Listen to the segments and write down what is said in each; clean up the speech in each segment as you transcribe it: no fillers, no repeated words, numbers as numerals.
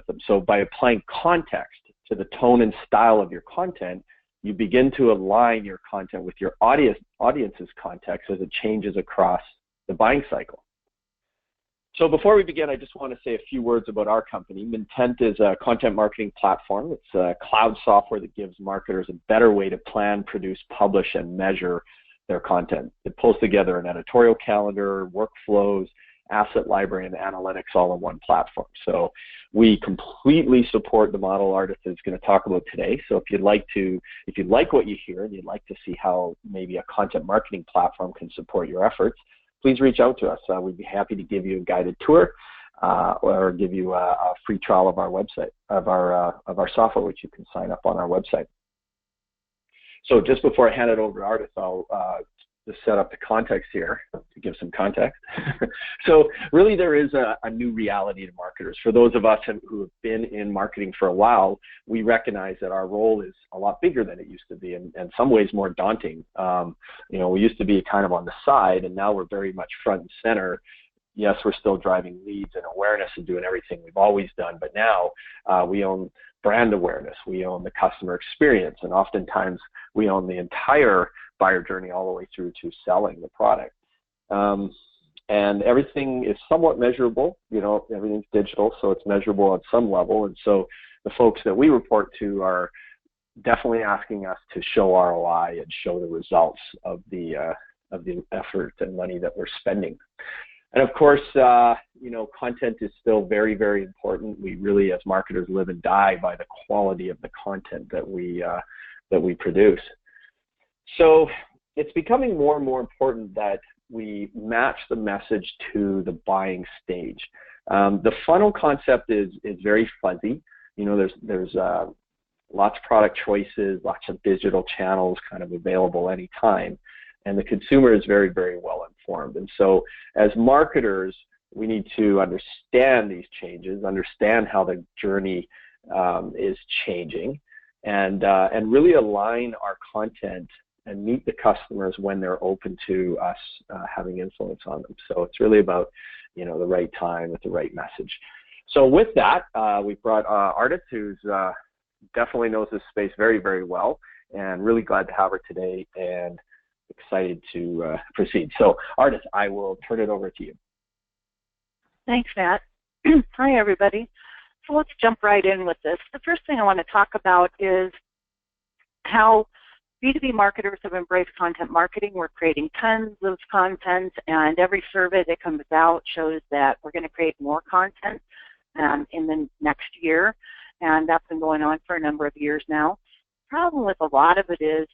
with them. So by applying context to the tone and style of your content, you begin to align your content with your audience's context as it changes across the buying cycle. So before we begin, I just want to say a few words about our company. Mintent is a content marketing platform. It's a cloud software that gives marketers a better way to plan, produce, publish, and measure their content. It pulls together an editorial calendar, workflows, asset library, and analytics all in one platform. So we completely support the model Ardath is going to talk about today. So if you'd like what you hear and you'd like to see how maybe a content marketing platform can support your efforts, please reach out to us. We'd be happy to give you a guided tour or give you a free trial of our website, of our software, which you can sign up on our website. So just before I hand it over to Ardath, I'll just set up the context here to give some context. So really there is a new reality to marketers. For those of us who have been in marketing for a while, we recognize that our role is a lot bigger than it used to be, and in some ways more daunting. You know, we used to be kind of on the side, and now we're very much front and center. Yes, we're still driving leads and awareness and doing everything we've always done, but now we own brand awareness, we own the customer experience, and oftentimes we own the entire buyer journey all the way through to selling the product. And everything is somewhat measurable, you know, everything's digital, so it's measurable at some level, and so the folks that we report to are definitely asking us to show ROI and show the results of the effort and money that we're spending. And of course, you know, content is still very, very important. We really, as marketers, live and die by the quality of the content that we produce. So it's becoming more and more important that we match the message to the buying stage. The funnel concept is very fuzzy. You know, there's lots of product choices, lots of digital channels kind of available anytime. And the consumer is very, very well informed. And so as marketers, we need to understand these changes, understand how the journey is changing, and really align our content and meet the customers when they're open to us having influence on them. So it's really about, you know, the right time with the right message. So with that, we brought Ardath, who's definitely knows this space very, very well, and really glad to have her today, and excited to proceed. So Ardath, I will turn it over to you. Thanks, Matt. Hi, everybody. So let's jump right in with this. The first thing I want to talk about is how B2B marketers have embraced content marketing. We're creating tons of content, and every survey that comes out shows that we're going to create more content in the next year, and that's been going on for a number of years now. The problem with a lot of it is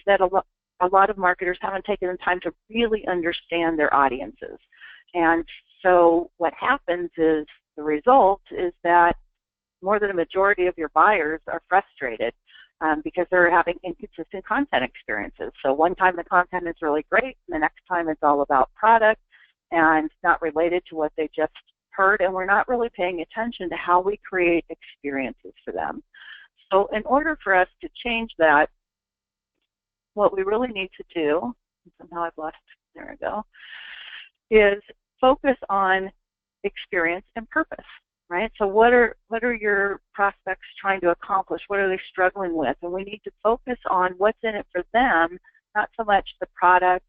that a lot of marketers haven't taken the time to really understand their audiences. And so what happens is, the result is that more than a majority of your buyers are frustrated because they're having inconsistent content experiences. So one time the content is really great, and the next time it's all about product and not related to what they just heard, and we're not really paying attention to how we create experiences for them. So in order for us to change that, what we really need to do, somehow I've lost, there we go, is focus on experience and purpose, right? So what are your prospects trying to accomplish? What are they struggling with? And we need to focus on what's in it for them, not so much the product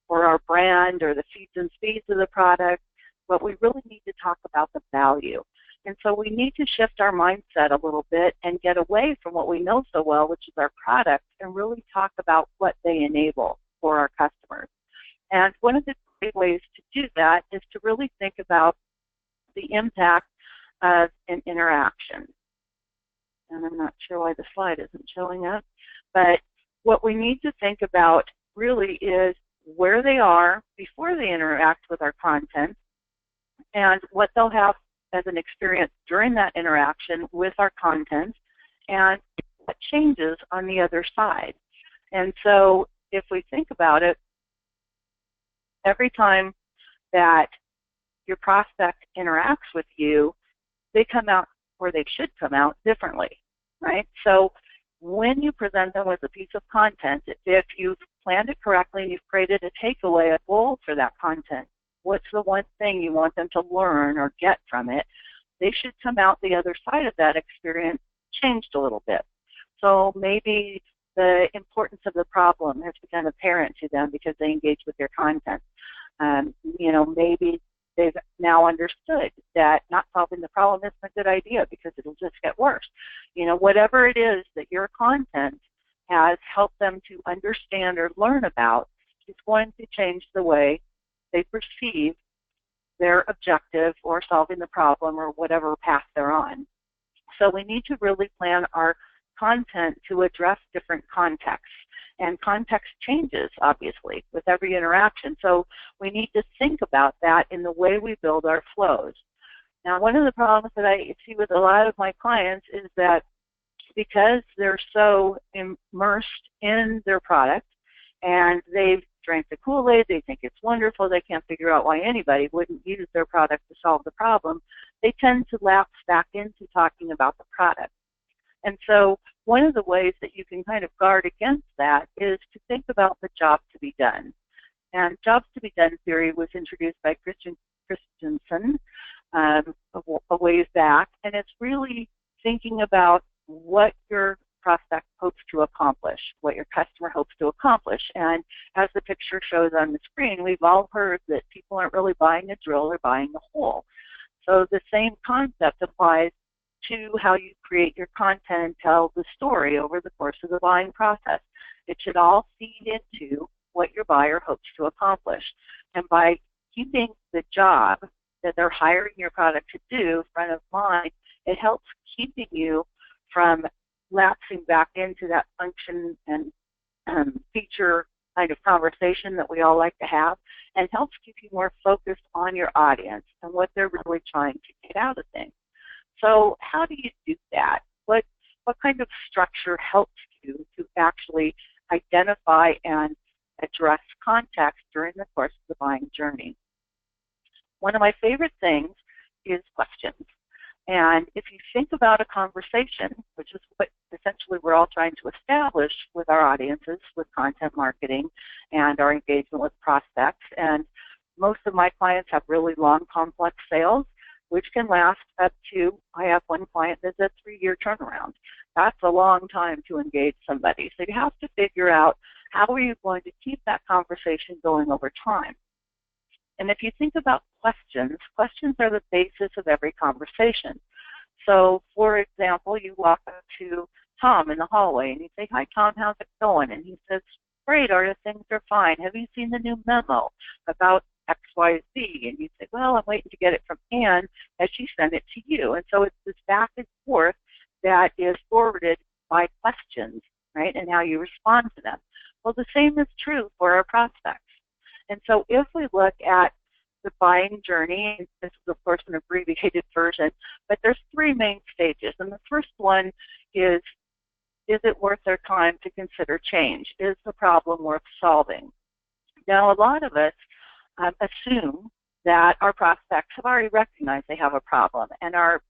or our brand or the feeds and speeds of the product, but we really need to talk about the value. And so we need to shift our mindset a little bit and get away from what we know so well, which is our product, and really talk about what they enable for our customers. And one of the great ways to do that is to really think about the impact of an interaction. And I'm not sure why the slide isn't showing up, but what we need to think about really is where they are before they interact with our content, and what they'll have as an experience during that interaction with our content, and what changes on the other side. And so if we think about it, every time that your prospect interacts with you, they come out, or they should come out, differently, right? So when you present them with a piece of content, if you've planned it correctly and you've created a takeaway, a goal for that content, what's the one thing you want them to learn or get from it, they should come out the other side of that experience changed a little bit. So maybe the importance of the problem has become apparent to them because they engage with your content. Maybe they've now understood that not solving the problem isn't a good idea because it'll just get worse. Whatever it is that your content has helped them to understand or learn about is going to change the way they perceive their objective or solving the problem or whatever path they're on. So we need to really plan our content to address different contexts. And context changes, obviously, with every interaction. So we need to think about that in the way we build our flows. Now, one of the problems that I see with a lot of my clients is that because they're so immersed in their product and they've drank the Kool-Aid, they think it's wonderful, they can't figure out why anybody wouldn't use their product to solve the problem, they tend to lapse back into talking about the product. And so one of the ways that you can kind of guard against that is to think about the job to be done. And jobs to be done theory was introduced by Christensen a ways back, and it's really thinking about what your prospect hopes to accomplish, what your customer hopes to accomplish. And as the picture shows on the screen, we've all heard that people aren't really buying a drill, they're buying a hole. So the same concept applies to how you create your content and tell the story over the course of the buying process. It should all feed into what your buyer hopes to accomplish. And by keeping the job that they're hiring your product to do front of mind, it helps keeping you from lapsing back into that function and feature kind of conversation that we all like to have, and helps keep you more focused on your audience and what they're really trying to get out of things. So how do you do that? What kind of structure helps you to actually identify and address context during the course of the buying journey? One of my favorite things is questions. And if you think about a conversation, which is what essentially we're all trying to establish with our audiences, with content marketing and our engagement with prospects, and most of my clients have really long, complex sales, which can last up to, I have one client that's a 3-year turnaround. That's a long time to engage somebody. So you have to figure out how are you going to keep that conversation going over time. And if you think about questions, questions are the basis of every conversation. So, for example, you walk up to Tom in the hallway and you say, "Hi, Tom, how's it going?" And he says, "Great, Ardath, things are fine. Have you seen the new memo about XYZ?" And you say, "Well, I'm waiting to get it from Ann as she sent it to you." And so it's this back and forth that is forwarded by questions, right, and how you respond to them. Well, the same is true for our prospects. And so if we look at the buying journey, and this is, of course, an abbreviated version, but there's 3 main stages. And the first one is it worth their time to consider change? Is the problem worth solving? Now, a lot of us assume that our prospects have already recognized they have a problem and are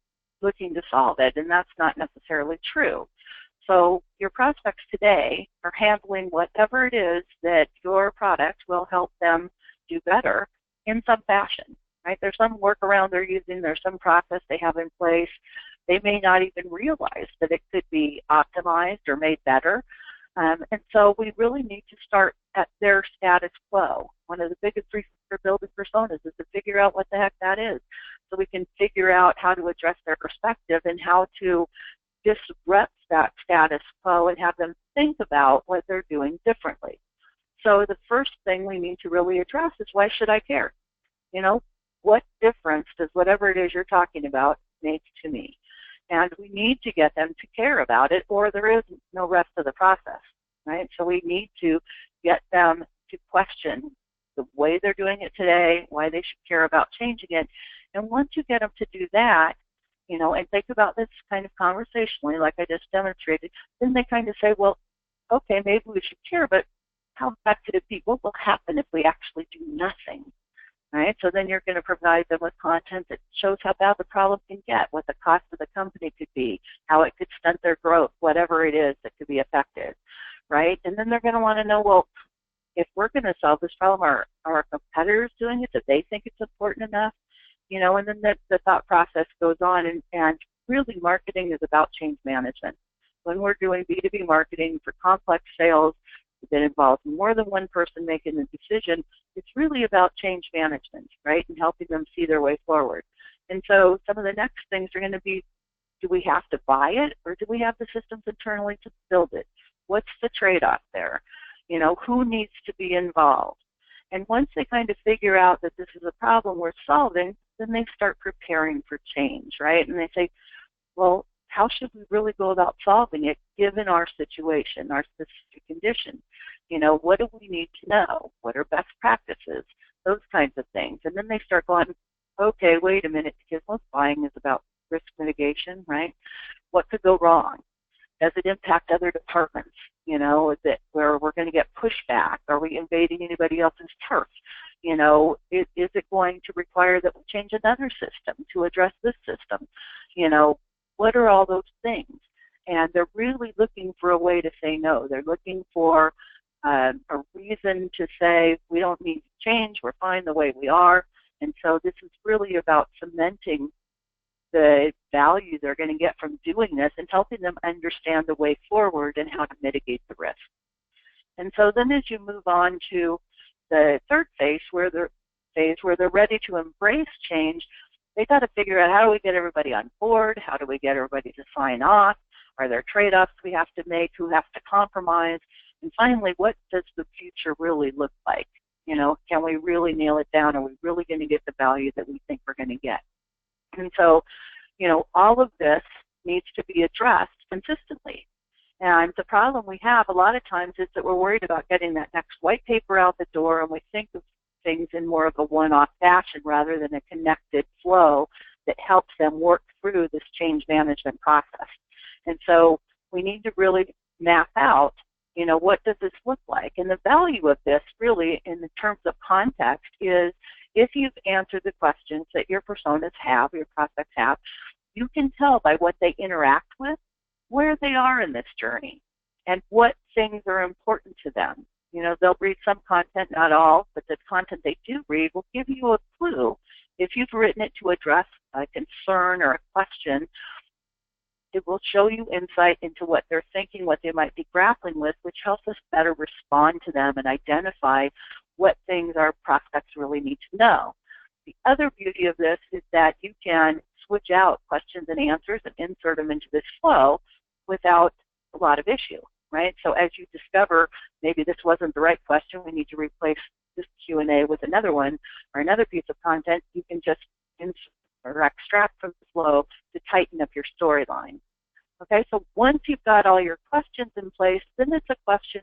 looking to solve it, and that's not necessarily true. So your prospects today are handling whatever it is that your product will help them do better in some fashion, right? There's some workaround they're using, there's some process they have in place. They may not even realize that it could be optimized or made better. And so we really need to start at their status quo. One of the biggest reasons for building personas is to figure out what the heck that is, so we can figure out how to address their perspective and how to disrupt that status quo and have them think about what they're doing differently. So the first thing we need to really address is, why should I care? What difference does whatever it is you're talking about make to me? And we need to get them to care about it, or there is no rest of the process, right? So we need to get them to question the way they're doing it today, why they should care about changing it. And once you get them to do that, and think about this kind of conversationally, like I just demonstrated, then they kind of say, well, okay, maybe we should care, but how bad could it be? What will happen if we actually do nothing, right? So then you're going to provide them with content that shows how bad the problem can get, what the cost of the company could be, how it could stunt their growth, whatever it is that could be affected, right? And then they're going to want to know, well, if we're going to solve this problem, are our competitors doing it? Do they think it's important enough? and then the thought process goes on, and really marketing is about change management. When we're doing B2B marketing for complex sales that involves more than one person making the decision, it's really about change management, right, and helping them see their way forward. And so some of the next things are going to be, do we have to buy it, or do we have the systems internally to build it? What's the trade-off there? Who needs to be involved? And once they kind of figure out that this is a problem worth solving, then they start preparing for change, right? And they say, well, how should we really go about solving it given our situation, our specific condition? What do we need to know? What are best practices? Those kinds of things. And then they start going, okay, wait a minute, because most buying is about risk mitigation, right? What could go wrong? Does it impact other departments? Is it where we're going to get pushback? Are we invading anybody else's turf? Is it going to require that we change another system to address this system? What are all those things? And they're really looking for a way to say no. They're looking for a reason to say, we don't need to change, we're fine the way we are. And so this is really about cementing the value they're going to get from doing this and helping them understand the way forward and how to mitigate the risk. And so then as you move on to the third phase where they're ready to embrace change, they got to figure out, how do we get everybody on board? How do we get everybody to sign off? Are there trade-offs we have to make? Who has to compromise? And finally, what does the future really look like? Can we really nail it down? Are we really going to get the value that we think we're going to get? And so, all of this needs to be addressed consistently. And the problem we have a lot of times is that we're worried about getting that next white paper out the door, and we think of things in more of a one-off fashion rather than a connected flow that helps them work through this change management process. And so we need to really map out, what does this look like? And the value of this really in the terms of context is, if you've answered the questions that your personas have, your prospects have, you can tell by what they interact with where they are in this journey and what things are important to them. They'll read some content, not all, but the content they do read will give you a clue. If you've written it to address a concern or a question, it will show you insight into what they're thinking, what they might be grappling with, which helps us better respond to them and identify what things our prospects really need to know. The other beauty of this is that you can switch out questions and answers and insert them into this flow without a lot of issue, right? So as you discover maybe this wasn't the right question, we need to replace this Q&A with another one or another piece of content, you can just insert or extract from the flow to tighten up your storyline. Okay, so once you've got all your questions in place, then it's a question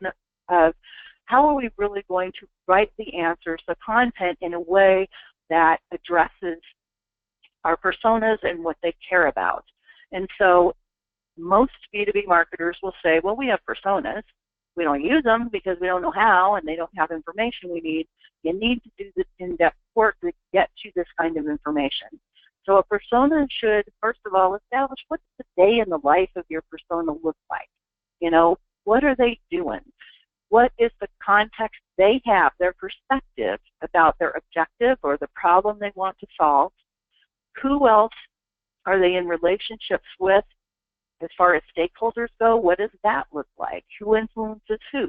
of how are we really going to write the answers, the content, in a way that addresses our personas and what they care about. And so most B2B marketers will say, well, we have personas. We don't use them because we don't know how, and they don't have information we need. You need to do this in-depth work to get you this kind of information. So a persona should, first of all, establish what's the day in the life of your persona look like. What are they doing? What is the context they have, their perspective about their objective or the problem they want to solve? Who else are they in relationships with as far as stakeholders go? What does that look like? Who influences who?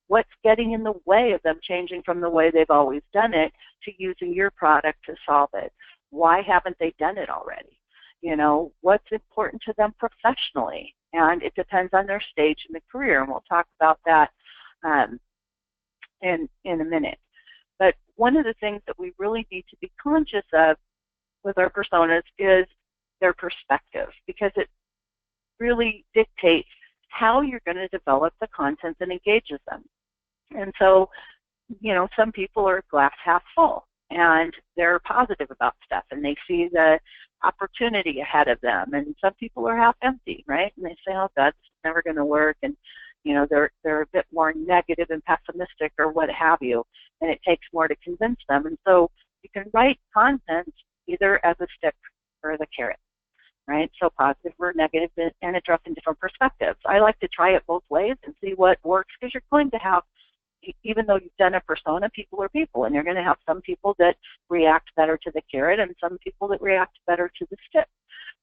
What's getting in the way of them changing from the way they've always done it to using your product to solve it? Why haven't they done it already? What's important to them professionally? And it depends on their stage in the career, and we'll talk about that in a minute. But one of the things that we really need to be conscious of with our personas is their perspective, because it really dictates how you're going to develop the content that engages them. And so, some people are glass half full, and they're positive about stuff, and they see the opportunity ahead of them. And some people are half empty, right? And they say, oh, that's never going to work. And, they're a bit more negative and pessimistic or what have you, and it takes more to convince them. And so you can write content either as a stick or as a carrot, right? So positive or negative, and addressing different perspectives. I like to try it both ways and see what works, because you're going to have even though you've done a persona, people are people, and you're going to have some people that react better to the carrot and some people that react better to the stick,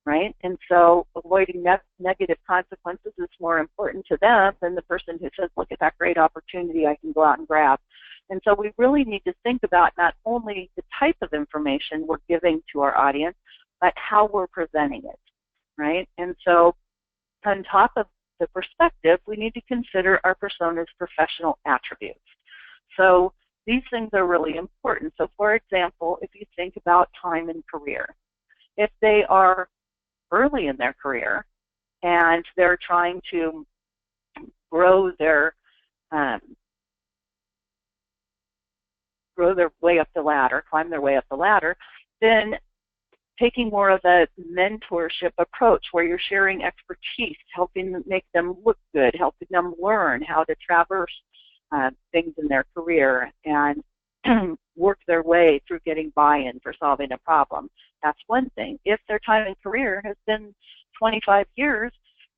right? And so avoiding negative consequences is more important to them than the person who says, look at that great opportunity I can go out and grab. And so we really need to think about not only the type of information we're giving to our audience, but how we're presenting it, right? And so on top of the perspective, we need to consider our persona's professional attributes. So these things are really important. So for example, if you think about time and career, if they are early in their career and they're trying to grow their way up the ladder, climb their way up the ladder, then taking more of a mentorship approach where you're sharing expertise, helping them make them look good, helping them learn how to traverse things in their career and work their way through getting buy-in for solving a problem. That's one thing. If their time in career has been 25 years,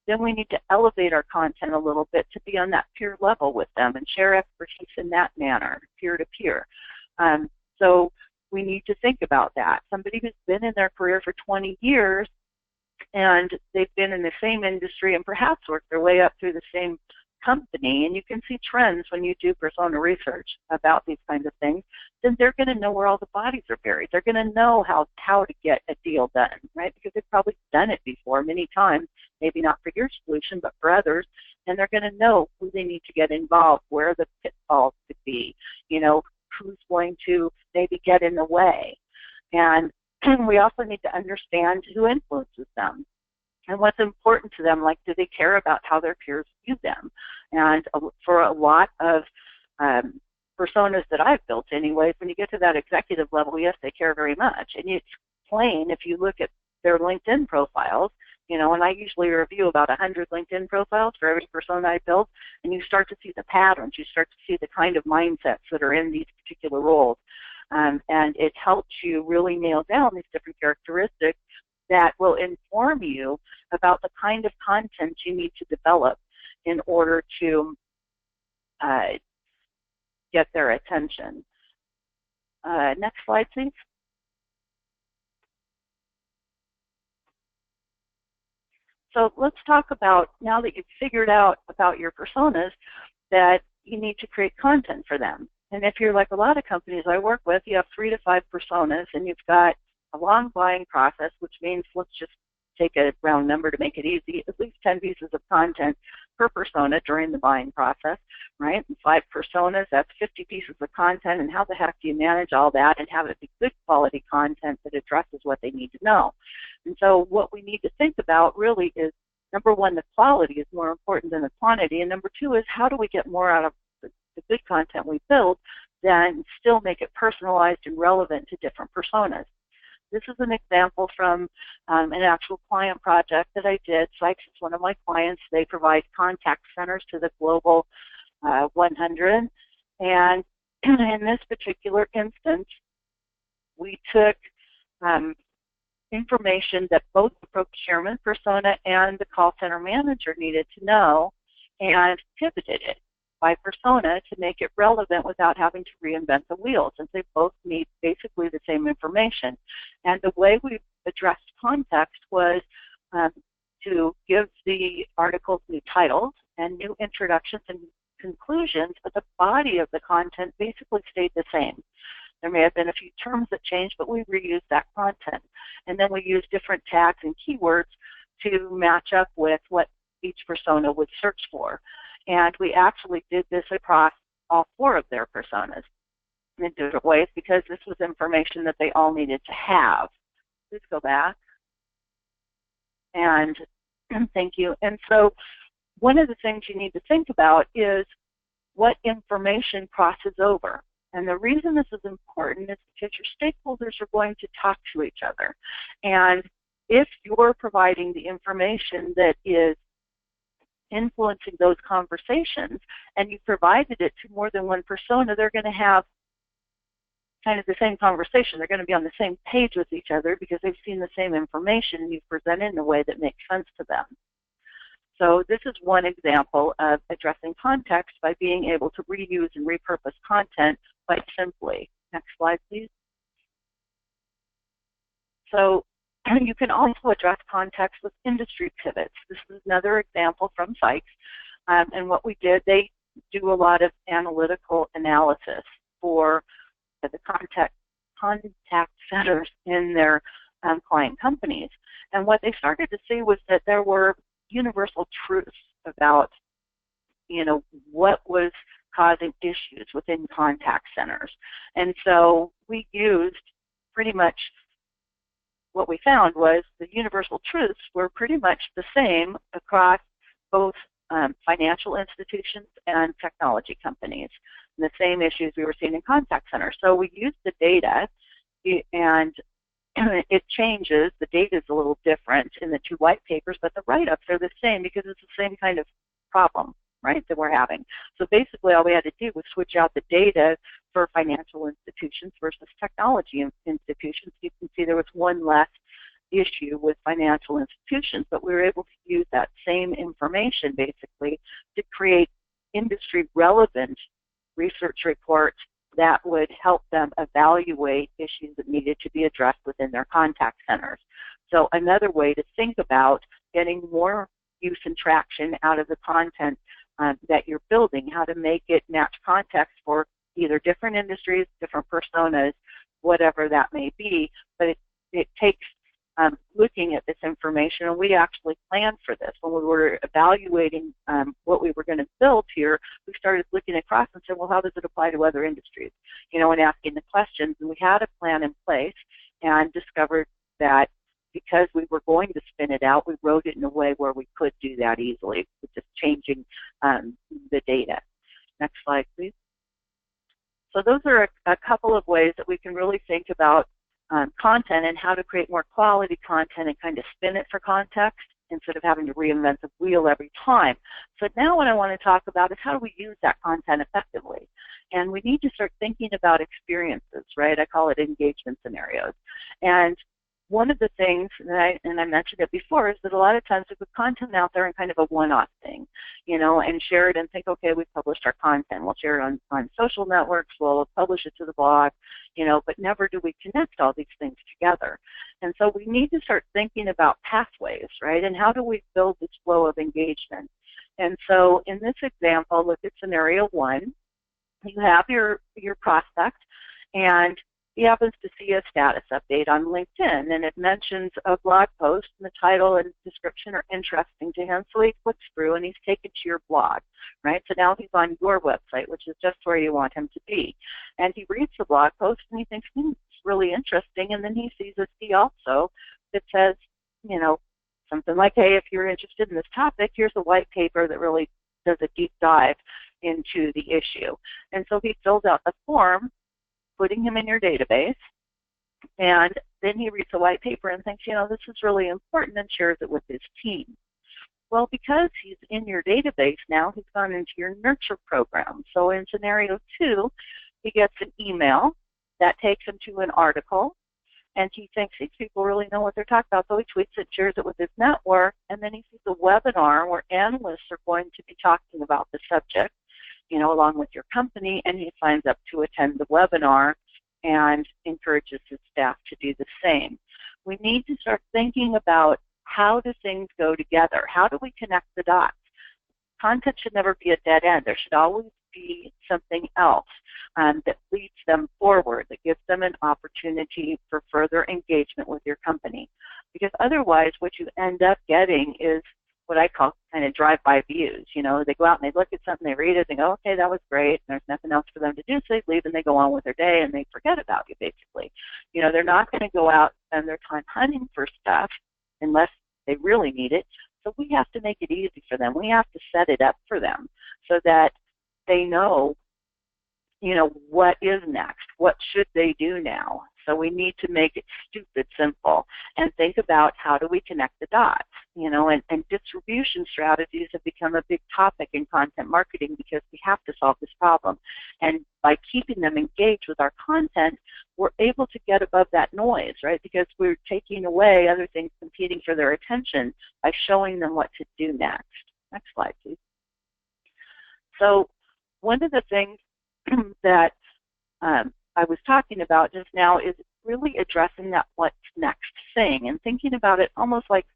then we need to elevate our content a little bit to be on that peer level with them and share expertise in that manner, peer-to-peer. So we need to think about that. Somebody who's been in their career for 20 years and they've been in the same industry and perhaps worked their way up through the same company, and you can see trends when you do persona research about these kinds of things, then they're going to know where all the bodies are buried. They're going to know how to get a deal done, right? Because they've probably done it before many times, maybe not for your solution, but for others, and they're going to know who they need to get involved, where the pitfalls could be, you know, who's going to maybe get in the way. And we also need to understand who influences them and what's important to them. Like, do they care about how their peers view them? And for a lot of personas that I've built anyways, when you get to that executive level, yes, they care very much. And it's plain if you look at their LinkedIn profiles, you know, and I usually review about 100 LinkedIn profiles for every persona I build, and you start to see the patterns, you start to see the kind of mindsets that are in these particular roles. And it helps you really nail down these different characteristics that will inform you about the kind of content you need to develop in order to get their attention. Next slide, please. So let's talk about, now that you've figured out about your personas, that you need to create content for them. And if you're like a lot of companies I work with, you have 3 to 5 personas, and you've got a long buying process, which means, let's just take a round number to make it easy, at least 10 pieces of content per persona during the buying process, right? And 5 personas, that's 50 pieces of content, and how the heck do you manage all that and have it be good quality content that addresses what they need to know? And so what we need to think about really is, number one, the quality is more important than the quantity, and number 2 is, how do we get more out of the good content we build, then still make it personalized and relevant to different personas. This is an example from an actual client project that I did. Sykes is one of my clients. They provide contact centers to the Global 100. And in this particular instance, we took information that both the procurement persona and the call center manager needed to know and pivoted it by persona to make it relevant without having to reinvent the wheel, since they both need basically the same information. And the way we addressed context was to give the articles new titles and new introductions and conclusions, but the body of the content basically stayed the same. There may have been a few terms that changed, but we reused that content. And then we used different tags and keywords to match up with what each persona would search for. And we actually did this across all 4 of their personas in different ways, because this was information that they all needed to have. Please go back. And thank you. And so one of the things you need to think about is what information crosses over. And the reason this is important is because your stakeholders are going to talk to each other. And if you're providing the information that is influencing those conversations, and you provided it to more than one persona, they're going to have kind of the same conversation. They're going to be on the same page with each other because they've seen the same information and you've presented in a way that makes sense to them. So this is one example of addressing context by being able to reuse and repurpose content quite simply. Next slide, please. So you can also address context with industry pivots. This is another example from Sykes. And what we did, they do a lot of analytical analysis for the contact centers in their client companies. And what they started to see was that there were universal truths about, what was causing issues within contact centers. And so we used pretty much what we found was the universal truths were pretty much the same across both financial institutions and technology companies. And the same issues we were seeing in contact centers. So we used the data, and it changes. The data is a little different in the two white papers, but the write-ups are the same because it's the same kind of problem, right, that we're having. So basically all we had to do was switch out the data for financial institutions versus technology institutions. You can see there was one less issue with financial institutions, but we were able to use that same information basically to create industry relevant research reports that would help them evaluate issues that needed to be addressed within their contact centers. So another way to think about getting more use and traction out of the content that you're building, how to make it match context for either different industries, different personas, whatever that may be, but it takes looking at this information, and we actually planned for this. When we were evaluating what we were going to build here, we started looking across and said, well, how does it apply to other industries? And asking the questions, and we had a plan in place and discovered that because we were going to spin it out, we wrote it in a way where we could do that easily with just changing the data. Next slide, please. So those are a couple of ways that we can really think about content and how to create more quality content and kind of spin it for context instead of having to reinvent the wheel every time. So now what I want to talk about is how do we use that content effectively? And we need to start thinking about experiences, right? I call it engagement scenarios. And one of the things, and I mentioned it before, is that a lot of times we put content out there in kind of a one-off thing, and share it and think, okay, we've published our content. We'll share it on social networks. We'll publish it to the blog, but never do we connect all these things together. And so we need to start thinking about pathways, right? And how do we build this flow of engagement? And so in this example, look at scenario one. You have your prospect, and he happens to see a status update on LinkedIn, and it mentions a blog post, and the title and description are interesting to him, so he clicks through and he's taken to your blog, right? So now he's on your website, which is just where you want him to be. And he reads the blog post and he thinks, it's really interesting, and then he sees a C also that says, something like, hey, if you're interested in this topic, here's a white paper that really does a deep dive into the issue. And so he fills out the form, putting him in your database, and then he reads the white paper and thinks, this is really important, and shares it with his team. Well, because he's in your database now, he's gone into your nurture program. So in scenario two, he gets an email that takes him to an article, and he thinks these people really know what they're talking about, so he tweets it, shares it with his network, and then he sees a webinar where analysts are going to be talking about the subject, along with your company, and he signs up to attend the webinar and encourages his staff to do the same. We need to start thinking about how do things go together? How do we connect the dots? Content should never be a dead end. There should always be something else that leads them forward, that gives them an opportunity for further engagement with your company. Because otherwise, what you end up getting is what I call kind of drive-by views. They go out and they look at something, they read it, and go, okay, that was great, and there's nothing else for them to do, so they leave and they go on with their day and they forget about you, basically. They're not going to go out and spend their time hunting for stuff unless they really need it. So we have to make it easy for them. We have to set it up for them so that they know, what is next? What should they do now? So we need to make it stupid simple and think about how do we connect the dots, and distribution strategies have become a big topic in content marketing because we have to solve this problem. And by keeping them engaged with our content, we're able to get above that noise, right? Because we're taking away other things competing for their attention by showing them what to do next. Next slide, please. So one of the things that I was talking about just now is really addressing that what's next thing and thinking about it almost like,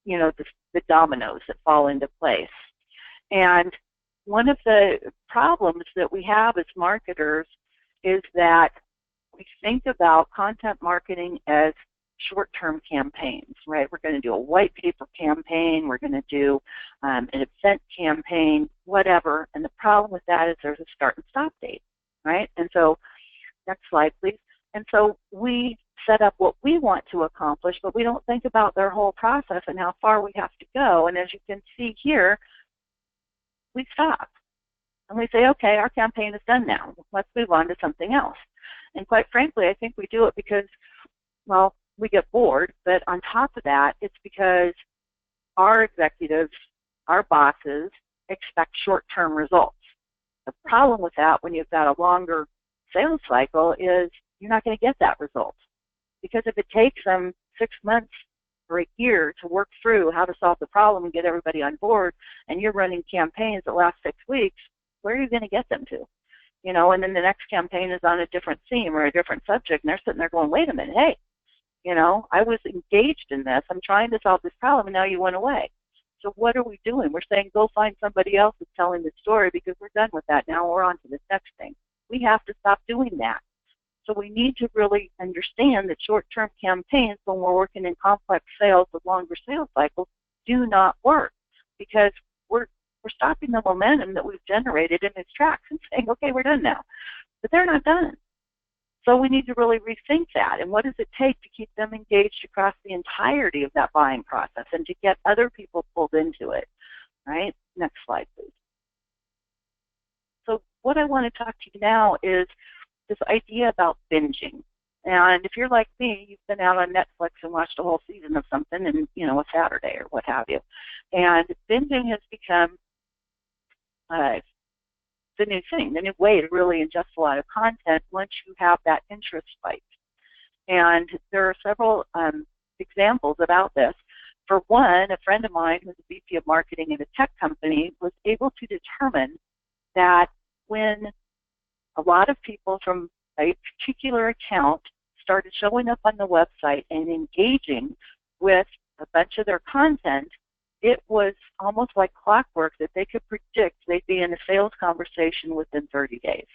you know, the dominoes that fall into place. And one of the problems that we have as marketers is that we think about content marketing as short-term campaigns, right? We're going to do a white paper campaign, we're going to do an event campaign, whatever. And the problem with that is there's a start and stop date, right? And so, next slide, please. And so we set up what we want to accomplish, but we don't think about their whole process and how far we have to go. And as you can see here, we stop. And we say, okay, our campaign is done now. Let's move on to something else. And quite frankly, I think we do it because, well, we get bored, but on top of that, it's because our executives, our bosses, expect short-term results. The problem with that when you've got a longer sales cycle is you're not going to get that result. Because if it takes them 6 months or a year to work through how to solve the problem and get everybody on board, and you're running campaigns that last 6 weeks, where are you going to get them to? You know, and then the next campaign is on a different theme or a different subject, and they're sitting there going, wait a minute, hey, you know, I was engaged in this. I'm trying to solve this problem, and now you went away. So what are we doing? We're saying go find somebody else who's telling the story because we're done with that. Now we're on to this next thing. We have to stop doing that. So we need to really understand that short-term campaigns, when we're working in complex sales with longer sales cycles, do not work because we're stopping the momentum that we've generated in its tracks and saying, okay, we're done now. But they're not done. So we need to really rethink that. And what does it take to keep them engaged across the entirety of that buying process and to get other people pulled into it, right? Next slide, please. So what I want to talk to you now is this idea about binging. And if you're like me, you've been out on Netflix and watched a whole season of something in, you know, a Saturday or what have you. And binging has become the new thing, the new way to really ingest a lot of content once you have that interest spike. And there are several examples about this. For one, a friend of mine who's a VP of marketing at a tech company was able to determine that when a lot of people from a particular account started showing up on the website and engaging with a bunch of their content, it was almost like clockwork that they could predict they'd be in a sales conversation within 30 days.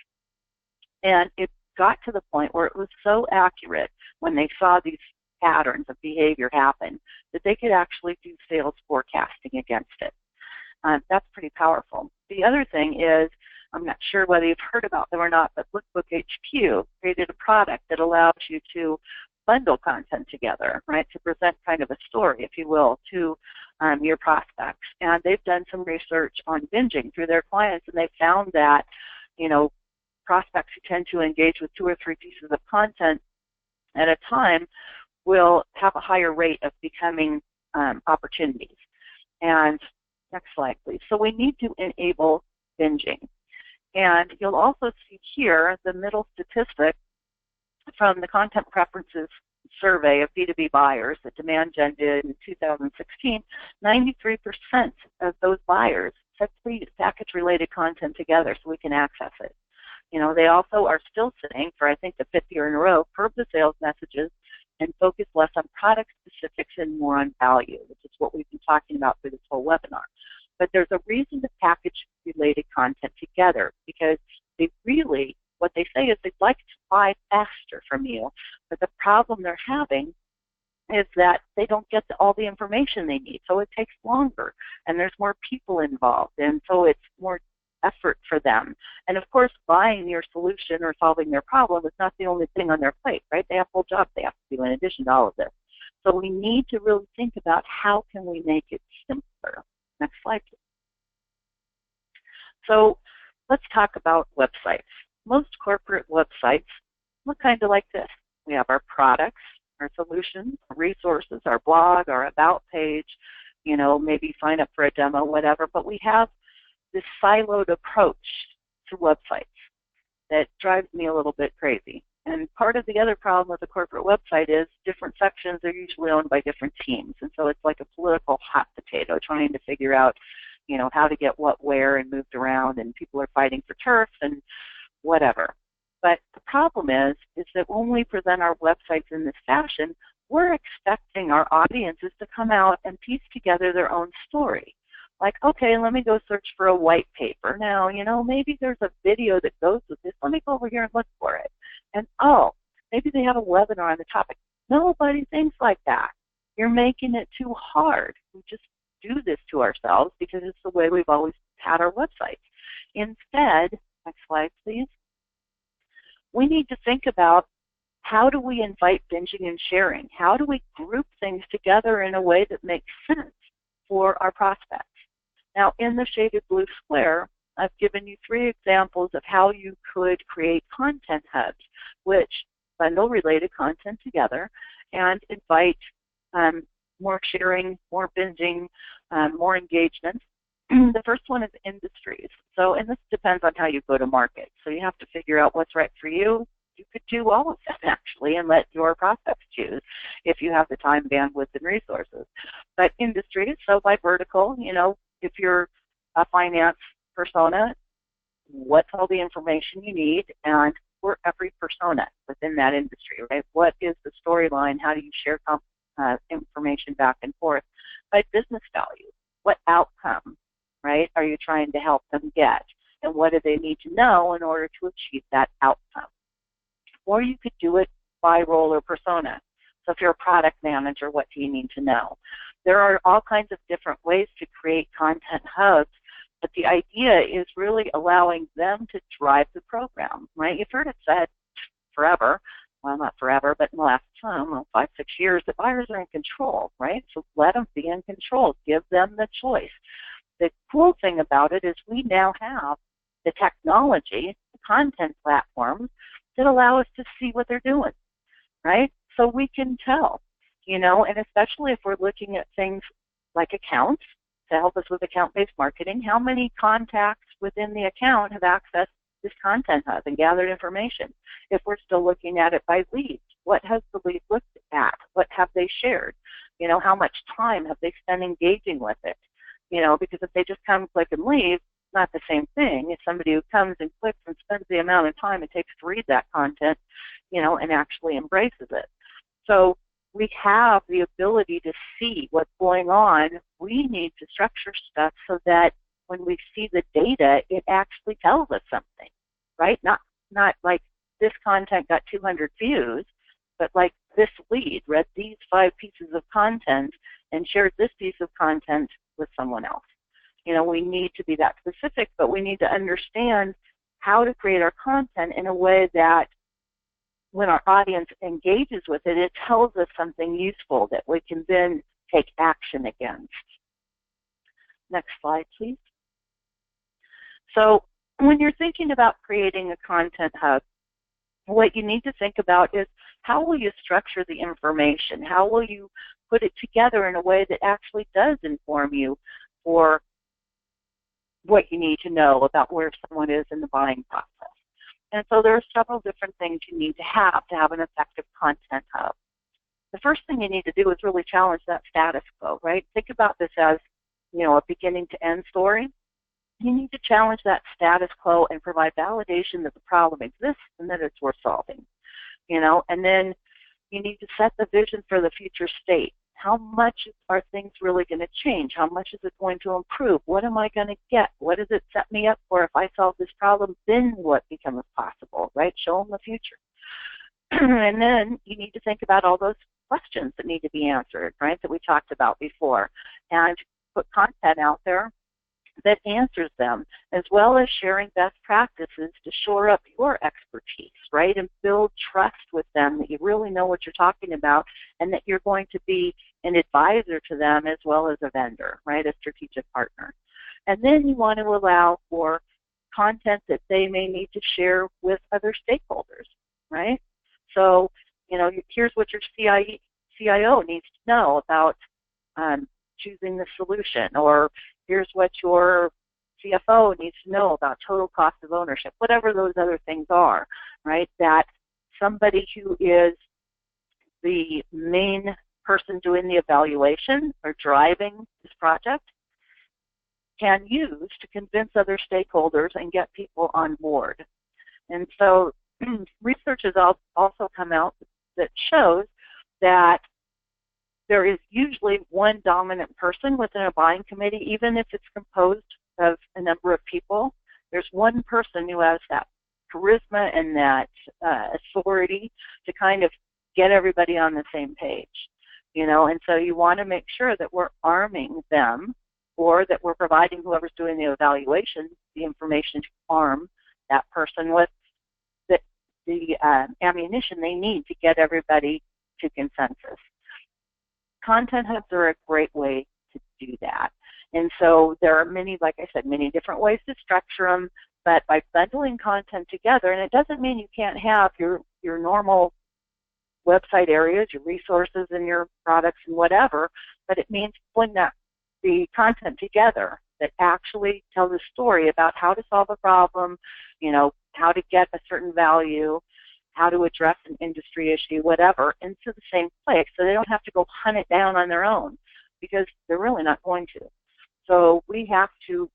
And it got to the point where it was so accurate when they saw these patterns of behavior happen that they could actually do sales forecasting against it. That's pretty powerful. The other thing is, I'm not sure whether you've heard about them or not, but Lookbook HQ created a product that allows you to bundle content together, right, to present kind of a story, if you will, to your prospects. And they've done some research on binging through their clients, and they've found that, you know, prospects who tend to engage with 2 or 3 pieces of content at a time will have a higher rate of becoming opportunities. And next slide, please. So we need to enable binging. And you'll also see here the middle statistic from the Content Preferences Survey of B2B buyers that Demand Gen did in 2016. 93% of those buyers said, please package related content together so we can access it. You know, they also are still saying, for I think the 5th year in a row, curb the sales messages and focus less on product specifics and more on value, which is what we've been talking about through this whole webinar. But there's a reason to package related content together because they really, what they say is they'd like to buy faster from you, but the problem they're having is that they don't get all the information they need, so it takes longer, and there's more people involved, and so it's more effort for them. And of course, buying your solution or solving their problem is not the only thing on their plate, right? They have full jobs they have to do in addition to all of this. So we need to really think about how can we make it simpler. Next slide, please. So let's talk about websites. Most corporate websites look kind of like this. We have our products, our solutions, our resources, our blog, our about page, you know, maybe sign up for a demo, whatever, but we have this siloed approach to websites that drives me a little bit crazy. And part of the other problem with a corporate website is different sections are usually owned by different teams. And so it's like a political hot potato trying to figure out, how to get what where and moved around, and people are fighting for turf and whatever. But the problem is that when we present our websites in this fashion, we're expecting our audiences to come out and piece together their own story. Like, okay, let me go search for a white paper. Now, maybe there's a video that goes with this. Let me go over here and look for it. And, oh, maybe they have a webinar on the topic. Nobody thinks like that. You're making it too hard. We just do this to ourselves because it's the way we've always had our websites. Instead, next slide, please. We need to think about, how do we invite binging and sharing? How do we group things together in a way that makes sense for our prospects? Now, in the shaded blue square, I've given you 3 examples of how you could create content hubs, which bundle related content together and invite more sharing, more binging, more engagement. The first one is industries. So, and this depends on how you go to market. So you have to figure out what's right for you. You could do all of them, actually, and let your prospects choose if you have the time, bandwidth, and resources. But industries, so by vertical, if you're a finance persona, what's all the information you need, and for every persona within that industry, right? What is the storyline? How do you share information back and forth? By business value, what outcome, right, are you trying to help them get? And what do they need to know in order to achieve that outcome? Or you could do it by role or persona. So if you're a product manager, what do you need to know? There are all kinds of different ways to create content hubs, but the idea is really allowing them to drive the program, right? You've heard it said forever, well, not forever, but in the last 5, 6 years, that buyers are in control, right? So let them be in control. Give them the choice. The cool thing about it is we now have the technology, the content platforms that allow us to see what they're doing, right? So we can tell, and especially if we're looking at things like accounts to help us with account-based marketing, how many contacts within the account have accessed this content hub and gathered information? If we're still looking at it by leads, what has the lead looked at? What have they shared? How much time have they spent engaging with it? Because if they just come, click, and leave, it's not the same thing. It's somebody who comes and clicks and spends the amount of time it takes to read that content, and actually embraces it. So we have the ability to see what's going on. We need to structure stuff so that when we see the data, it actually tells us something, right? Not like this content got 200 views, but like this lead read these 5 pieces of content and shared this piece of content with someone else. We need to be that specific, but we need to understand how to create our content in a way that when our audience engages with it, it tells us something useful that we can then take action against. Next slide, please. So when you're thinking about creating a content hub, what you need to think about is, how will you structure the information? How will you put it together in a way that actually does inform you for what you need to know about where someone is in the buying process? And so there are several different things you need to have an effective content hub. The first thing you need to do is really challenge that status quo, right? Think about this as, a beginning to end story. You need to challenge that status quo and provide validation that the problem exists and that it's worth solving, and then you need to set the vision for the future state. How much are things really going to change? How much is it going to improve? What am I going to get? What does it set me up for? If I solve this problem, then what becomes possible, right? Show them the future. And then you need to think about all those questions that need to be answered, right, that we talked about before, and put content out there that answers them, as well as sharing best practices to shore up your expertise, right, and build trust with them that you really know what you're talking about and that you're going to be an advisor to them as well as a vendor, right, a strategic partner. And then you want to allow for content that they may need to share with other stakeholders, right? So, here's what your CIO needs to know about choosing the solution, or here's what your CFO needs to know about total cost of ownership, whatever those other things are, right? That somebody who is the main person doing the evaluation or driving this project can use to convince other stakeholders and get people on board. And so research has also come out that shows that there is usually one dominant person within a buying committee, even if it's composed of a number of people. There's one person who has that charisma and that authority to kind of get everybody on the same page, and so you want to make sure that we're arming them, or that we're providing whoever's doing the evaluation the information to arm that person with the ammunition they need to get everybody to consensus. Content hubs are a great way to do that. And so there are many, like I said, many different ways to structure them, but by bundling content together, and it doesn't mean you can't have your normal website areas, your resources and your products and whatever, but it means pulling the content together that actually tells a story about how to solve a problem, how to get a certain value, how to address an industry issue, whatever, into the same place, so they don't have to go hunt it down on their own, because they're really not going to. So we have to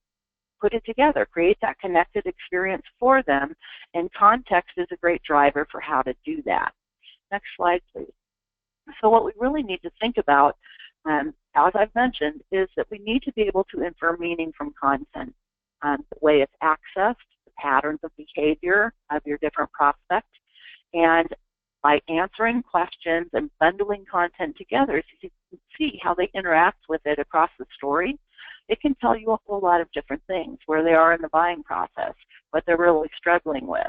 put it together, create that connected experience for them, and context is a great driver for how to do that. Next slide, please. So what we really need to think about, as I've mentioned, is that we need to be able to infer meaning from content, the way it's accessed, the patterns of behavior of your different prospects, and by answering questions and bundling content together, so you can see how they interact with it across the story, it can tell you a whole lot of different things, where they are in the buying process, what they're really struggling with.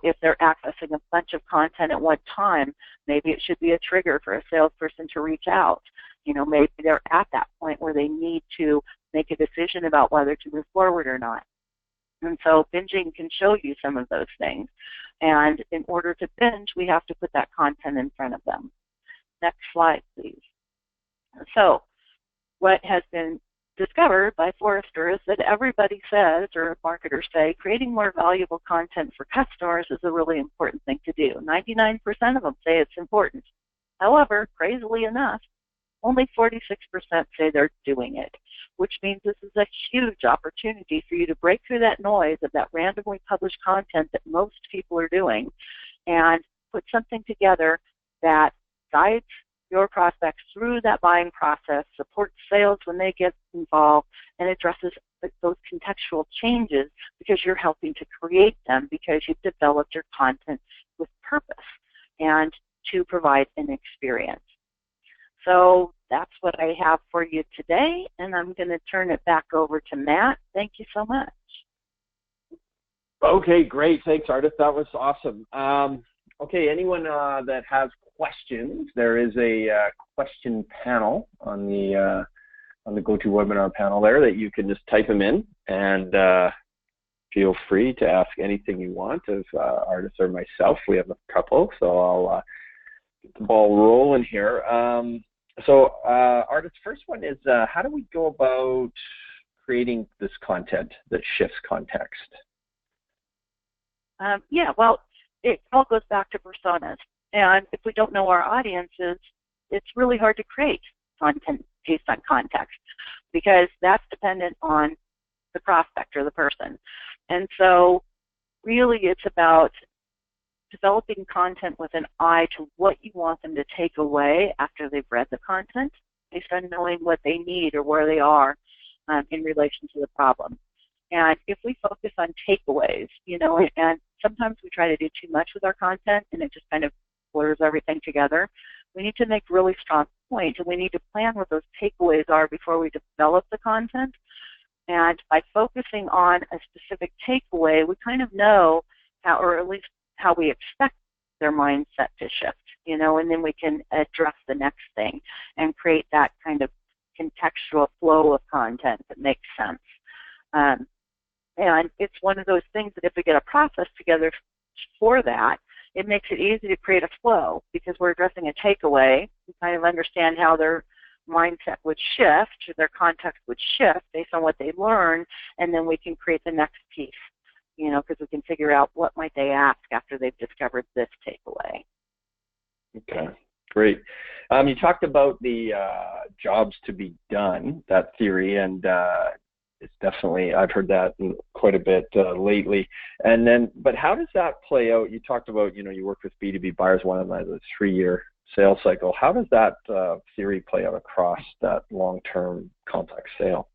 If they're accessing a bunch of content at one time, maybe it should be a trigger for a salesperson to reach out. Maybe they're at that point where they need to make a decision about whether to move forward or not. And so binging can show you some of those things. And in order to binge, we have to put that content in front of them. Next slide, please. So what has been discovered by Forrester is that everybody says, or marketers say, creating more valuable content for customers is a really important thing to do. 99% of them say it's important. However, crazily enough, only 46% say they're doing it, which means this is a huge opportunity for you to break through that noise of that randomly published content that most people are doing and put something together that guides your prospects through that buying process, supports sales when they get involved, and addresses those contextual changes because you're helping to create them, because you've developed your content with purpose and to provide an experience. So that's what I have for you today, and I'm going to turn it back over to Matt. Thank you so much. Okay, great. Thanks, Ardath. That was awesome. Okay, anyone that has questions, there is a question panel on the GoToWebinar panel there that you can just type them in, and feel free to ask anything you want of Ardath or myself. We have a couple, so I'll get the ball rolling here. So Ardath's first one is, how do we go about creating this content that shifts context? Yeah, well, it all goes back to personas. And if we don't know our audiences, it's really hard to create content based on context, because that's dependent on the prospect or the person. And so really it's about developing content with an eye to what you want them to take away after they've read the content, based on knowing what they need or where they are in relation to the problem. And if we focus on takeaways, and sometimes we try to do too much with our content and it just kind of blurs everything together, we need to make really strong points, and we need to plan what those takeaways are before we develop the content. And by focusing on a specific takeaway, we kind of know how, or at least how we expect their mindset to shift, and then we can address the next thing and create that kind of contextual flow of content that makes sense. And it's one of those things that if we get a process together for that, it makes it easy to create a flow, because we're addressing a takeaway. We kind of understand how their mindset would shift, or their context would shift based on what they learn, and then we can create the next piece, because we can figure out what might they ask after they've discovered this takeaway. Okay. Great. You talked about the jobs to be done, that theory, and it's definitely, I've heard that quite a bit lately. And then, but how does that play out? You talked about, you work with B2B buyers, one of them has a 3-year sales cycle. How does that theory play out across that long-term complex sale?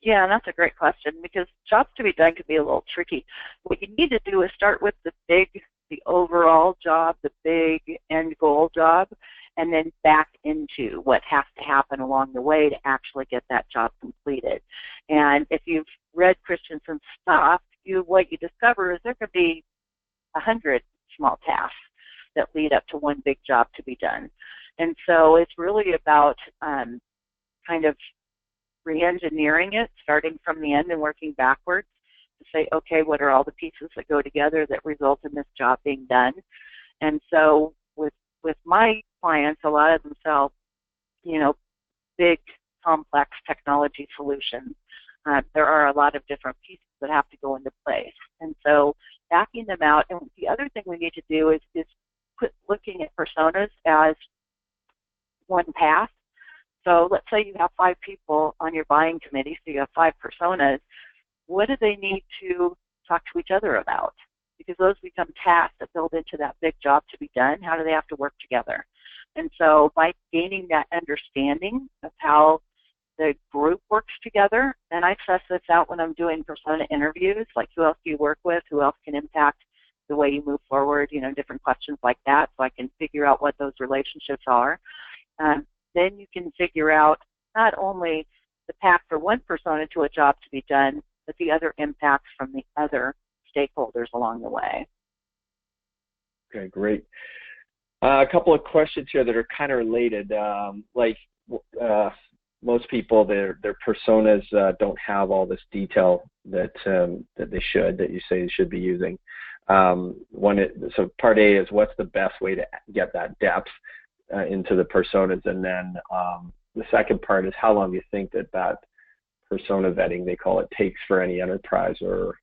Yeah, that's a great question, because jobs to be done can be a little tricky. What you need to do is start with the overall job, the big end goal job, and then back into what has to happen along the way to actually get that job completed. And if you've read Christensen's stuff, what you discover is there could be 100 small tasks that lead up to one big job to be done. And so it's really about kind of re-engineering it, starting from the end and working backwards to say, okay, what are all the pieces that go together that result in this job being done? And so with my clients, a lot of them sell, big, complex technology solutions. There are a lot of different pieces that have to go into place. And so backing them out, and the other thing we need to do is quit looking at personas as one path. So let's say you have 5 people on your buying committee, so you have 5 personas. What do they need to talk to each other about? Because those become tasks that build into that big job to be done. How do they have to work together? And so by gaining that understanding of how the group works together, and I suss this out when I'm doing persona interviews, like who else do you work with, who else can impact the way you move forward, different questions like that, so I can figure out what those relationships are. Then you can figure out not only the path for one persona to a job to be done, but the other impacts from the other stakeholders along the way. Okay, great. A couple of questions here that are kind of related. Most people, their personas don't have all this detail that they should, that you say you should be using. So part A is, what's the best way to get that depth into the personas? And then the second part is, how long do you think that persona vetting, they call it, takes for any enterprise or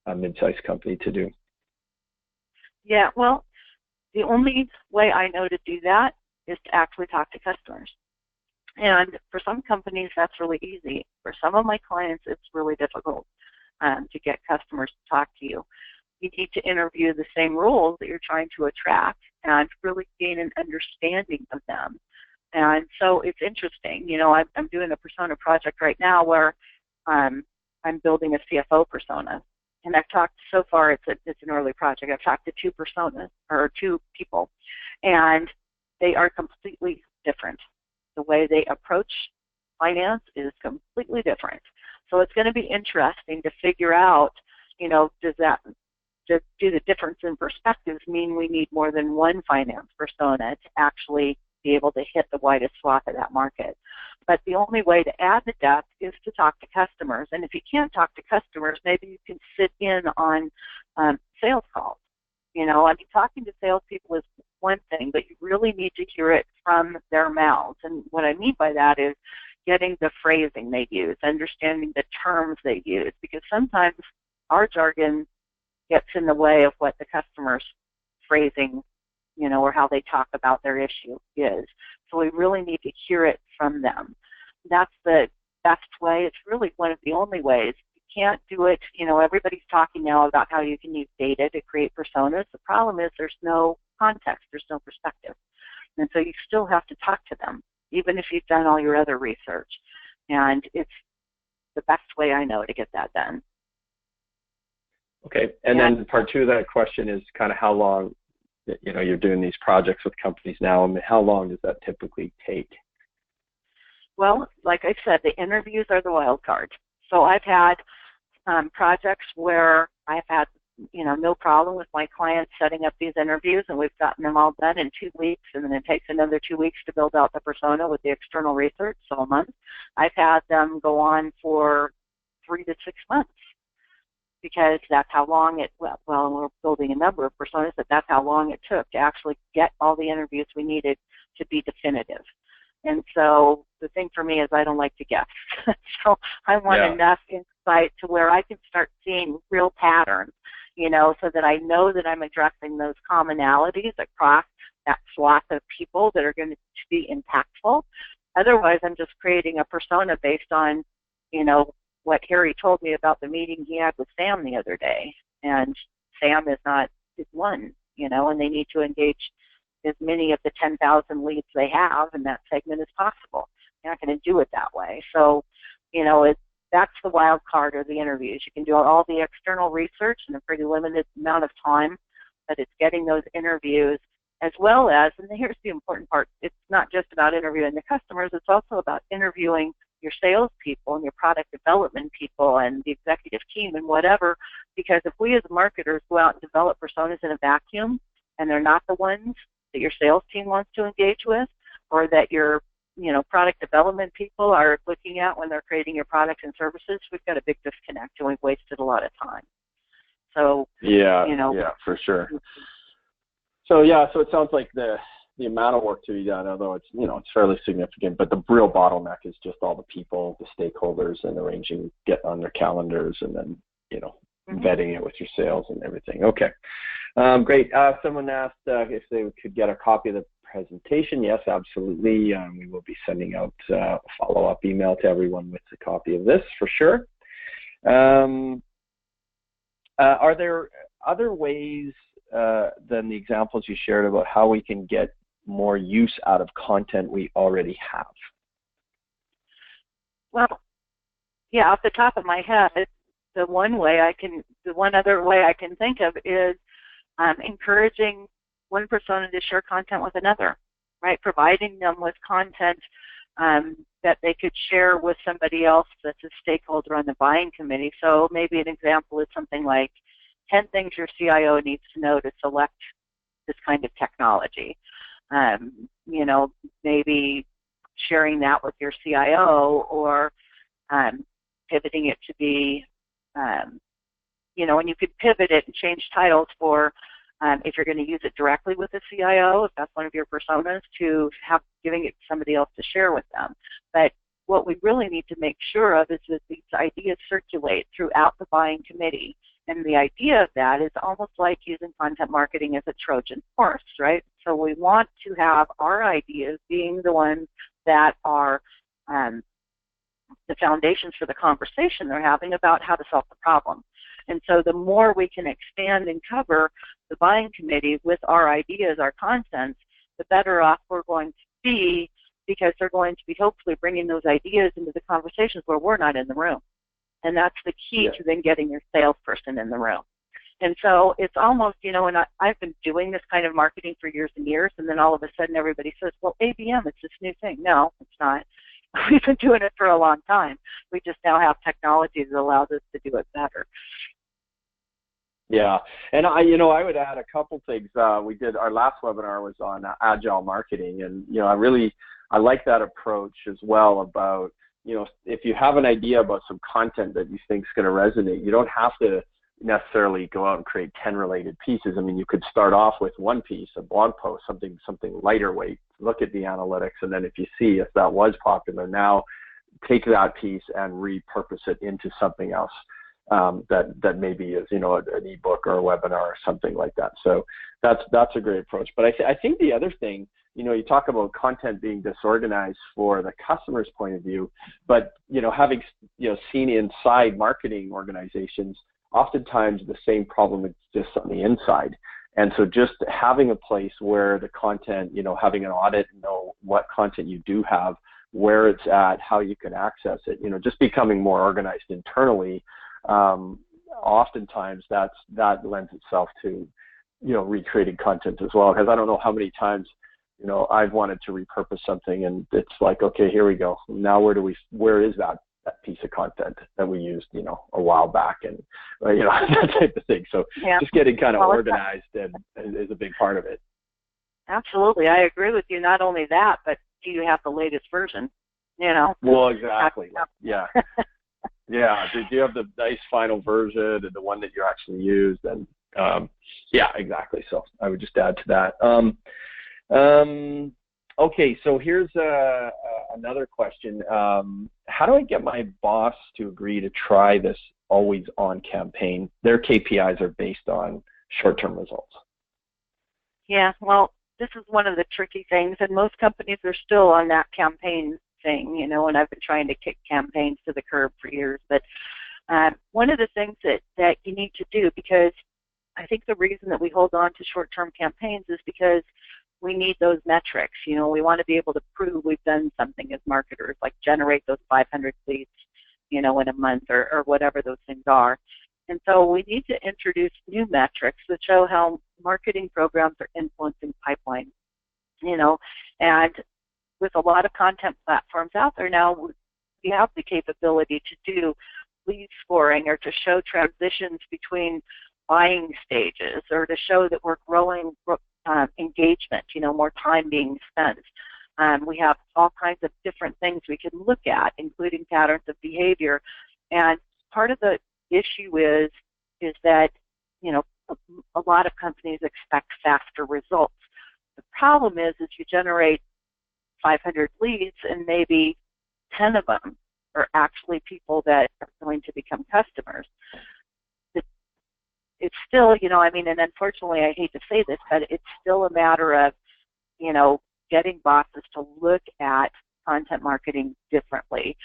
a mid-sized company to do? Yeah, well, the only way I know to do that is to actually talk to customers. And for some companies, that's really easy. For some of my clients, it's really difficult to get customers to talk to you. You need to interview the same roles that you're trying to attract and really gain an understanding of them. And so it's interesting. I'm doing a persona project right now where I'm building a CFO persona. And I've talked, so far it's an early project, I've talked to 2 personas, or 2 people, and they are completely different. The way they approach finance is completely different. So it's going to be interesting to figure out, do the difference in perspectives mean we need more than one finance persona to actually be able to hit the widest swath of that market? But the only way to add the depth is to talk to customers. And if you can't talk to customers, maybe you can sit in on sales calls. Talking to salespeople is one thing, but you really need to hear it from their mouths. And what I mean by that is getting the phrasing they use, understanding the terms they use, because sometimes our jargon gets in the way of what the customer's phrasing, or how they talk about their issue is. So we really need to hear it from them. That's the best way. It's really one of the only ways. You can't do it, everybody's talking now about how you can use data to create personas. The problem is there's no context, there's no perspective. And so you still have to talk to them, even if you've done all your other research. And it's the best way I know to get that done. Okay, and then part 2 of that question is kind of how long, you're doing these projects with companies now. I mean, how long does that typically take? Well, like I said, the interviews are the wild card. So I've had projects where I've had, no problem with my clients setting up these interviews, and we've gotten them all done in 2 weeks, and then it takes another 2 weeks to build out the persona with the external research, so a month. I've had them go on for 3 to 6 months, because that's how long we're building a number of personas, but that's how long it took to actually get all the interviews we needed to be definitive. And so the thing for me is I don't like to guess. So I want enough insight to where I can start seeing real patterns, so that I know that I'm addressing those commonalities across that swath of people that are going to be impactful. Otherwise, I'm just creating a persona based on, what Harry told me about the meeting he had with Sam the other day. And Sam is one, and they need to engage as many of the 10,000 leads they have in that segment as possible. You're not going to do it that way. So, that's the wild card of the interviews. You can do all the external research in a pretty limited amount of time, but it's getting those interviews as well as, and here's the important part, it's not just about interviewing the customers, it's also about interviewing your salespeople and your product development people and the executive team and whatever, because if we as marketers go out and develop personas in a vacuum and they're not the ones that your sales team wants to engage with, or that your product development people are looking at when they're creating your products and services, we've got a big disconnect and we've wasted a lot of time. So yeah, for sure. So it sounds like the amount of work to be done, although it's it's fairly significant, but the real bottleneck is just all the people, the stakeholders, and arranging, get on their calendars, and then vetting it with your sales and everything. Okay, great. Someone asked if they could get a copy of the presentation. Yes, absolutely. We will be sending out a follow-up email to everyone with a copy of this for sure. Are there other ways than the examples you shared about how we can get more use out of content we already have? Well, yeah, off the top of my head, the one other way I can think of is encouraging one persona to share content with another, right? Providing them with content that they could share with somebody else that's a stakeholder on the buying committee. So maybe an example is something like 10 things your CIO needs to know to select this kind of technology. Maybe sharing that with your CIO, or pivoting it to be, and you could pivot it and change titles for if you're going to use it directly with the CIO, if that's one of your personas, to have giving it to somebody else to share with them. But what we really need to make sure of is that these ideas circulate throughout the buying committee. And the idea of that is almost like using content marketing as a Trojan horse, right? So we want to have our ideas being the ones that are the foundations for the conversation they're having about how to solve the problem. And so the more we can expand and cover the buying committee with our ideas, our content, the better off we're going to be, because they're going to be hopefully bringing those ideas into the conversations where we're not in the room. And that's the key to then getting your salesperson in the room. And so it's almost, and I've been doing this kind of marketing for years and years, and then all of a sudden everybody says, well, ABM, it's this new thing. No, it's not. We've been doing it for a long time. We just now have technology that allows us to do it better. Yeah, and I would add a couple things. We did, our last webinar was on agile marketing, and I like that approach as well about, if you have an idea about some content that you think is going to resonate, you don't have to necessarily go out and create 10 related pieces. I mean, you could start off with one piece, a blog post, something lighter weight, look at the analytics, and then if you see if that was popular, now take that piece and repurpose it into something else that maybe is, an ebook or a webinar or something like that. So that's a great approach. But I think the other thing, you talk about content being disorganized for the customer's point of view, but, having, seen inside marketing organizations, oftentimes the same problem exists on the inside. And so just having a place where the content, having an audit, know what content you do have, where it's at, how you can access it, just becoming more organized internally, oftentimes that lends itself to, recreating content as well. Because I don't know how many times, I've wanted to repurpose something, and it's like, okay, here we go. Now where is that piece of content that we used, a while back, and that type of thing. So just getting kind of organized and is a big part of it. Absolutely, I agree with you. Not only that, but do you have the latest version? Well, exactly. Yeah. Yeah. Do you have the nice final version and the one that you actually used? And yeah, exactly. So I would just add to that. Okay, so here's another question. How do I get my boss to agree to try this always on campaign? Their KPIs are based on short-term results. Yeah, well, this is one of the tricky things, and most companies are still on that campaign thing, you know, and I've been trying to kick campaigns to the curb for years. But one of the things that you need to do, because I think the reason that we hold on to short-term campaigns is because we need those metrics. You know, we want to be able to prove we've done something as marketers, like generate those 500 leads, you know, in a month or whatever those things are. And so we need to introduce new metrics that show how marketing programs are influencing pipeline, you know. And with a lot of content platforms out there now, we have the capability to do lead scoring or to show transitions between buying stages or to show that we're growing engagement, you know, more time being spent. We have all kinds of different things we can look at, including patterns of behavior. And part of the issue is that, you know, a lot of companies expect faster results. The problem is you generate 500 leads and maybe 10 of them are actually people that are going to become customers. It's still, you know, I mean, and unfortunately I hate to say this, but it's still a matter of, you know, getting bosses to look at content marketing differently,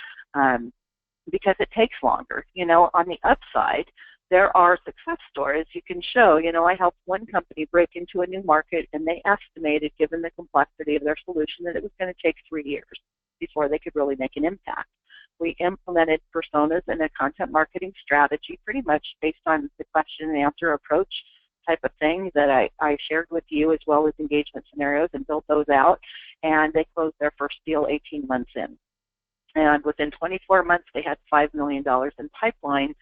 because it takes longer. You know, on the upside, there are success stories you can show. You know, I helped one company break into a new market, and they estimated, given the complexity of their solution, that it was going to take 3 years before they could really make an impact. We implemented personas and a content marketing strategy pretty much based on the question and answer approach type of thing that I shared with you, as well as engagement scenarios, and built those out. And they closed their first deal 18 months in. And within 24 months, they had $5 million in pipeline,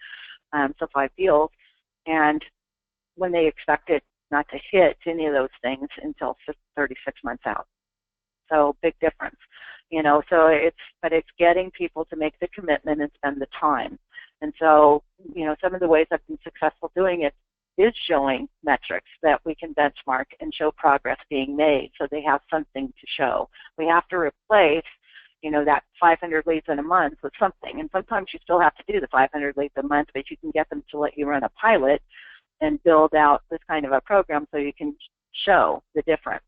so 5 deals. And when they expected not to hit any of those things until 36 months out. So big difference, you know. So it's getting people to make the commitment and spend the time. And so, you know, some of the ways I've been successful doing it is showing metrics that we can benchmark and show progress being made, so they have something to show. We have to replace, you know, that 500 leads in a month with something. And sometimes you still have to do the 500 leads a month, but you can get them to let you run a pilot and build out this kind of a program so you can show the difference.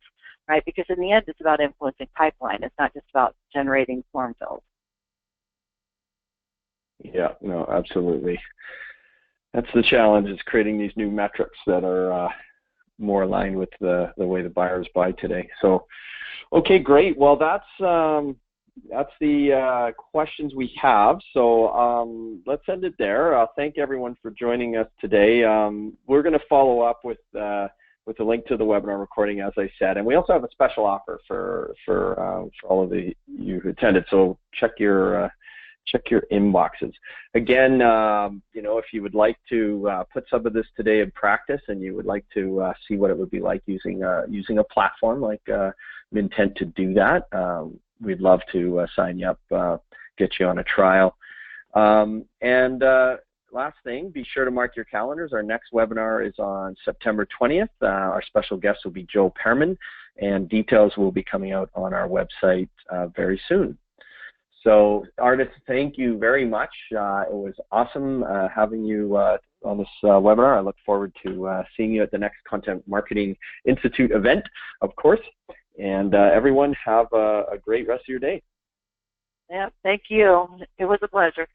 Right? Because in the end, it's about influencing pipeline. It's not just about generating form fills. Yeah, no, absolutely. That's the challenge, is creating these new metrics that are more aligned with the way the buyers buy today. So, okay, great. Well, that's the questions we have. So let's end it there. Thank everyone for joining us today. We're going to follow up with a link to the webinar recording, as I said, and we also have a special offer for all of you who attended. So check your inboxes. Again, you know, if you would like to put some of this today in practice, and you would like to see what it would be like using a platform like Mintent to do that, we'd love to sign you up, get you on a trial, and last thing, be sure to mark your calendars. Our next webinar is on September 20th. Our special guest will be Joe Perman, and details will be coming out on our website very soon. So, Ardath, thank you very much. It was awesome having you on this webinar. I look forward to seeing you at the next Content Marketing Institute event, of course. And everyone, have a great rest of your day. Yeah, thank you. It was a pleasure.